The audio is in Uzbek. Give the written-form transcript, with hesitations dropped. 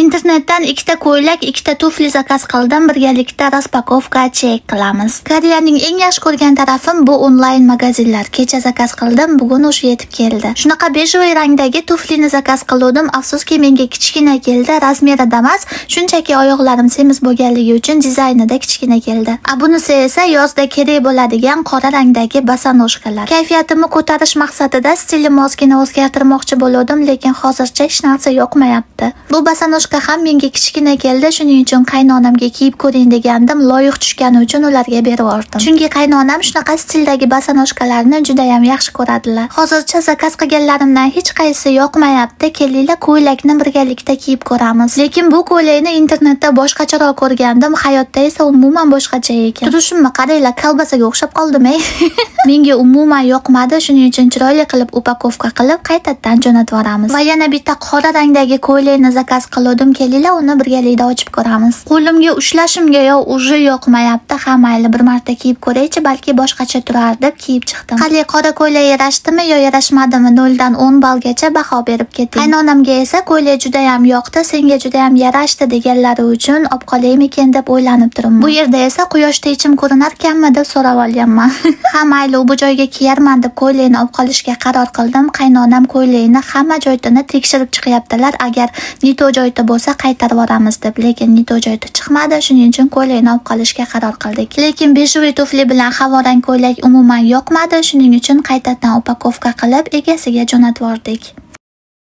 Internetdan ikkita ko'ylak, ikkita tufli zakaz qildim. Birgalikda raspakovka chek qilamiz. Koreyaning eng yaxshi ko'rgan tarafim bu onlayn magazinlar. Kecha zakaz qildim, bugun o'sha yetib keldi. Shunaqa bejo'y rangdagi tuflini zakaz qildim. Afsuski menga kichkina keldi, razmerida emas, shunchaki oyoqlarim semiz bo'lganligi uchun dizaynida kichkina keldi. Bunisi esa yozda kerak bo'ladigan qora rangdagi bosanoshkalar. Kayfiyatimni ko'tarish maqsadida stilim ozgina o'zgartirmoqchi bo'ldim, lekin hozircha hech narsa yoqmayapti. Bu bosanoshka ham menga kichkina keldi, shuning uchun qaynonamga kiyib ko'ring degandim, loyiq tushgani uchun ularga berib yubordim. Chunki qaynonam shunaqa stildagi bosanoshkalarni juda ham yaxshi ko'radilar. Hozircha zakaz qilganlarimdan hech qaysi yoqmayapti. Kelinglar ko'ylakni birgalikda kiyib ko'ramiz. Lekin bu ko'ylakni internetda boshqacharoq ko'rgandim, hayotda esa umuman boshqacha ekan. Turishimni qaranglar, kolbasaga o'xshab qoldim-ey. Menga umuman yoqmadi, shuning uchun chiroyli qilib upakovka qilib qaytadan jo'natib yuboramiz. Va yana bitta qora rangdagi ko'ylakni zakaz qildim. Kelinglar uni birgalikda ochib ko'ramiz. Qo'limga ushlashimga uje yoqmayapti. Ha, mayli bir marta kiyib ko'raychi, balki boshqacha turar deb kiyib chiqdim. Qani qora ko'ylak yarashdimi yo yarashmadimi? 0 dan 10 ballgacha baho berib ketdim. Qaynonamga esa ko'ylak juda ham yoqdi, senga juda ham yarashdi deganlari uchun olib qolaymikin deb o'ylanib turibman. Bu yerda esa quyoshda ichim ko'rinarkanmi deb so'rab olganman. Ha, mayli bu joyga kiyarman deb ko'ylakni olib qolishga qaror qildim. Qaynonam ko'ylakni hamma joyini tekshirib chiqyaptilar. Agar nito joyda bo'lsa qaytarib yuboramiz deb, lekin nito joyda chiqmadi, shuning uchun ko'ylakni olib qolishga qaror qildik. Lekin bejo'y tufli bilan havo rang ko'ylak umuman yoqmadi, shuning uchun qaytadan upakovka qilib egasiga jo'natib yubordik.